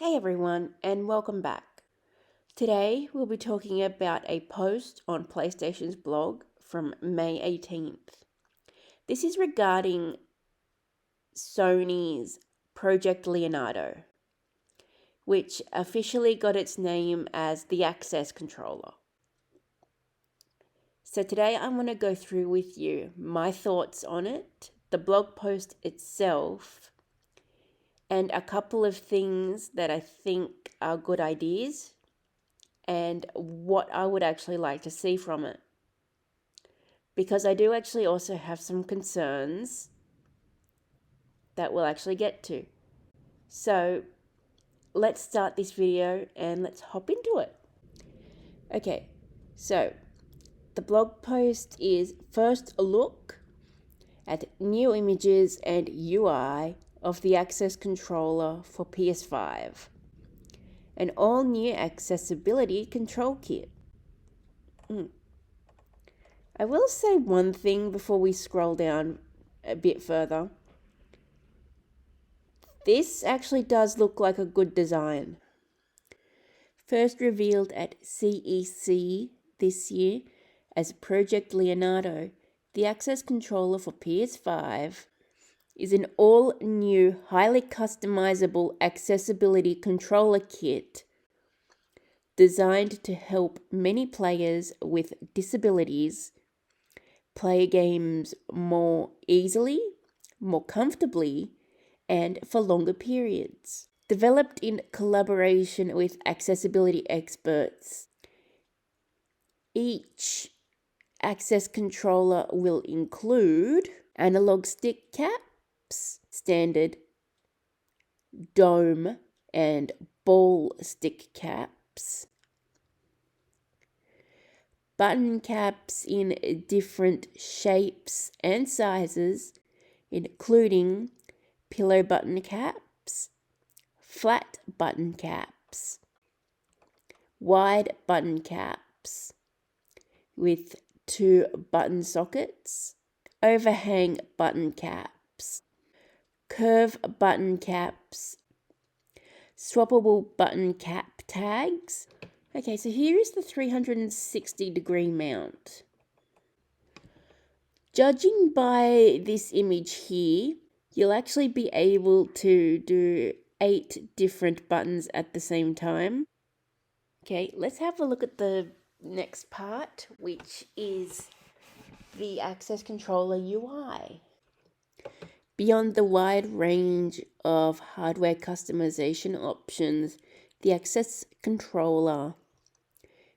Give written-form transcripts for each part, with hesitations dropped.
Hey everyone, and welcome back. Today we'll be talking about a post on PlayStation's blog from May 18th. This is regarding Sony's Project Leonardo, which officially got its name as the Access Controller. So today I'm going to go through with you my thoughts on it, the blog post itself, and a couple of things that I think are good ideas and what I would actually like to see from it. Because I do actually also have some concerns that we'll actually get to. So let's start this video and let's hop into it. Okay, so the blog post is first a look at new images and UI of the Access controller for PS5. An all-new accessibility control kit. I will say one thing before we scroll down a bit further. This actually does look like a good design. First revealed at CEC this year as Project Leonardo, the Access controller for PS5 is an all-new, highly customizable accessibility controller kit designed to help many players with disabilities play games more easily, more comfortably, and for longer periods. Developed in collaboration with accessibility experts, each Access controller will include analog stick caps, standard dome and ball stick caps, button caps in different shapes and sizes, including pillow button caps, flat button caps, wide button caps with 2 button sockets, overhang button caps, curve button caps, swappable button cap tags. Okay, so here is the 360-degree mount. Judging by this image here, you'll actually be able to do 8 different buttons at the same time. Okay, let's have a look at the next part, which is the Access controller UI. Beyond the wide range of hardware customization options, the Access controller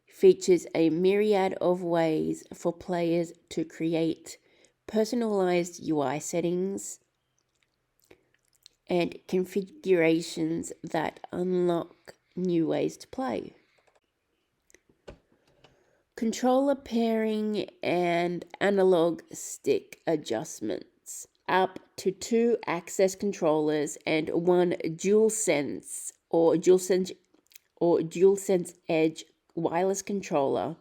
features a myriad of ways for players to create personalized UI settings and configurations that unlock new ways to play. Controller pairing and analog stick adjustments. Up to 2 Access controllers and 1 Dualsense or Dualsense Edge wireless controller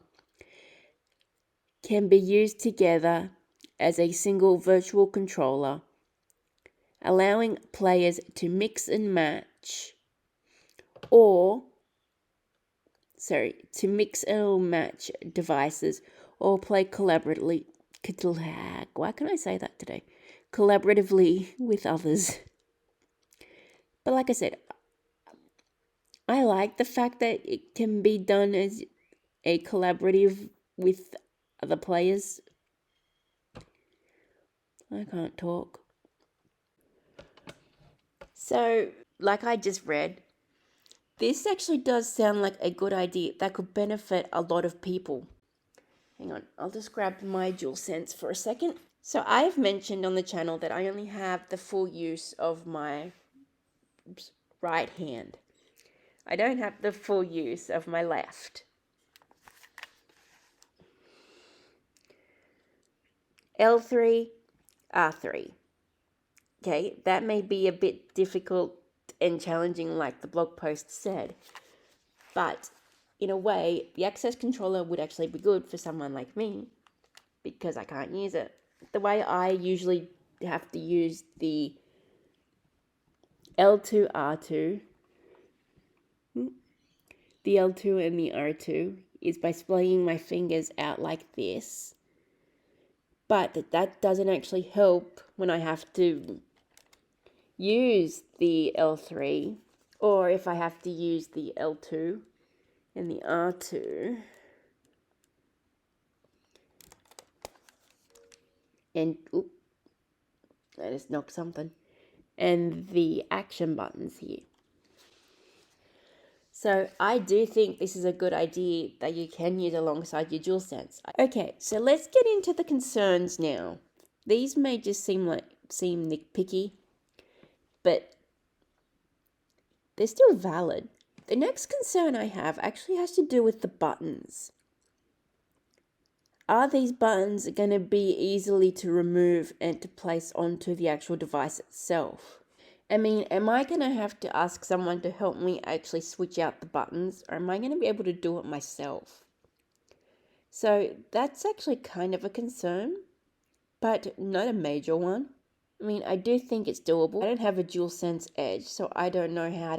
can be used together as a single virtual controller, allowing players to mix and match devices or play collaboratively. Why can I say that today? Collaboratively with others. But like I said, I like the fact that it can be done as a collaborative with other players. I can't talk. So, like I just read, this actually does sound like a good idea that could benefit a lot of people. Hang on, I'll just grab my Dualsense for a second. So I've mentioned on the channel that I only have the full use of my right hand. I don't have the full use of my left. L3, R3. Okay, that may be a bit difficult and challenging like the blog post said, but in a way, the Access controller would actually be good for someone like me because I can't use it. The way I usually have to use the L2, R2 the L2 and the R2 is by splaying my fingers out like this. But that doesn't actually help when I have to use the L3, or if I have to use the L2 and the R2. And, I just knocked something. And the action buttons here. So I do think this is a good idea that you can use alongside your DualSense. Okay, so let's get into the concerns now. These may just seem nitpicky, but they're still valid. The next concern I have actually has to do with the buttons. Are these buttons going to be easily to remove and to place onto the actual device itself? I mean, am I going to have to ask someone to help me actually switch out the buttons, or am I going to be able to do it myself? So that's actually kind of a concern, but not a major one. I mean, I do think it's doable. I don't have a DualSense Edge, so I don't know how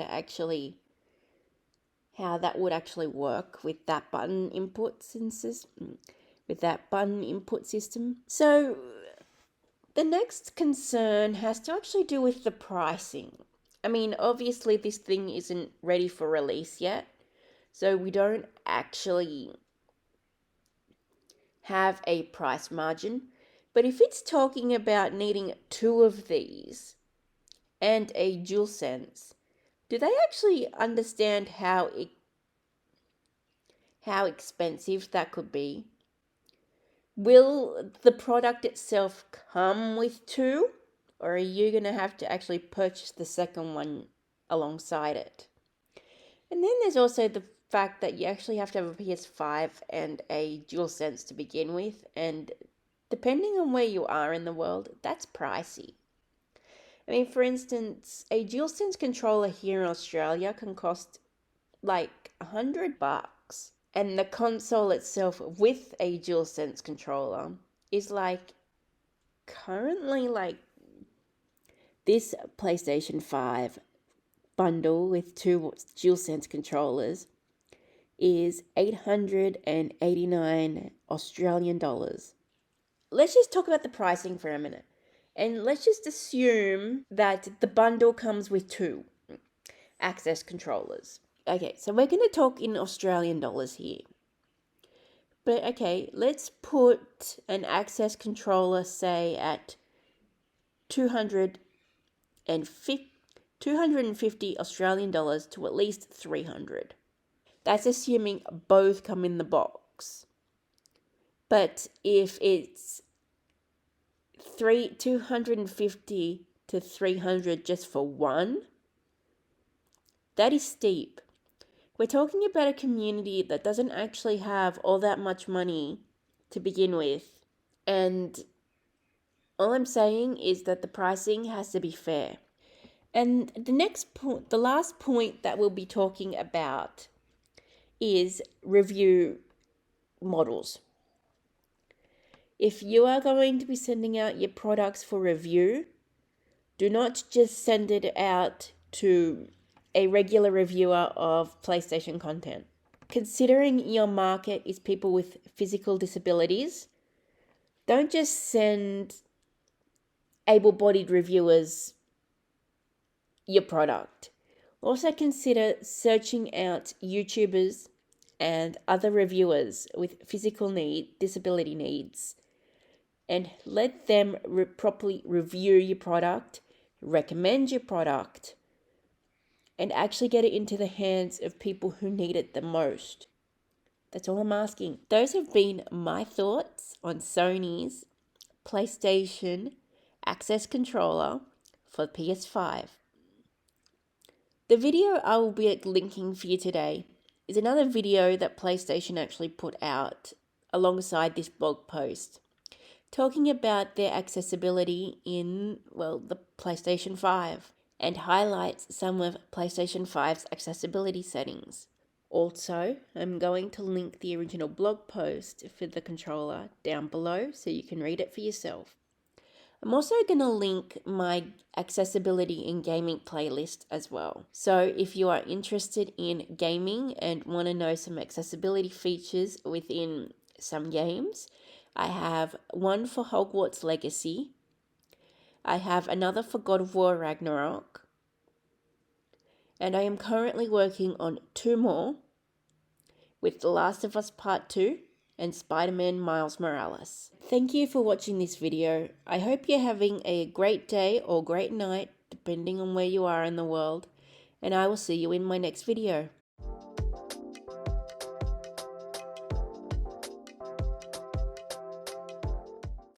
that would actually work with that button input system. So the next concern has to actually do with the pricing. I mean, obviously this thing isn't ready for release yet, so we don't actually have a price margin. But if it's talking about needing 2 of these and a DualSense, do they actually understand how expensive that could be? Will the product itself come with 2? Or are you going to have to actually purchase the second one alongside it? And then there's also the fact that you actually have to have a PS5 and a DualSense to begin with. And depending on where you are in the world, that's pricey. I mean, for instance, a DualSense controller here in Australia can cost like $100. And the console itself with a DualSense controller is currently this PlayStation 5 bundle with 2 DualSense controllers is 889 Australian dollars. Let's just talk about the pricing for a minute. And let's just assume that the bundle comes with 2 access controllers. Okay, so we're going to talk in Australian dollars here. But okay, let's put an access controller, say, at 250 Australian dollars to at least 300. That's assuming both come in the box. But if it's 250 to 300 just for one, that is steep. We're talking about a community that doesn't actually have all that much money to begin with. And all I'm saying is that the pricing has to be fair. And the last point that we'll be talking about is review models. If you are going to be sending out your products for review, do not just send it out to a regular reviewer of PlayStation content. Considering your market is people with physical disabilities, don't just send able-bodied reviewers your product. Also consider searching out YouTubers and other reviewers with disability needs, and let them properly review your product, recommend your product, and actually get it into the hands of people who need it the most. That's all I'm asking. Those have been my thoughts on Sony's PlayStation Access Controller for PS5. The video I will be linking for you today is another video that PlayStation actually put out alongside this blog post, talking about their accessibility in, the PlayStation 5, and highlights some of PlayStation 5's accessibility settings. Also, I'm going to link the original blog post for the controller down below so you can read it for yourself. I'm also going to link my accessibility in gaming playlist as well. So if you are interested in gaming and want to know some accessibility features within some games, I have one for Hogwarts Legacy. I have another for God of War Ragnarok. And I am currently working on 2 more with The Last of Us Part 2 and Spider-Man Miles Morales. Thank you for watching this video. I hope you're having a great day or great night, depending on where you are in the world, and I will see you in my next video.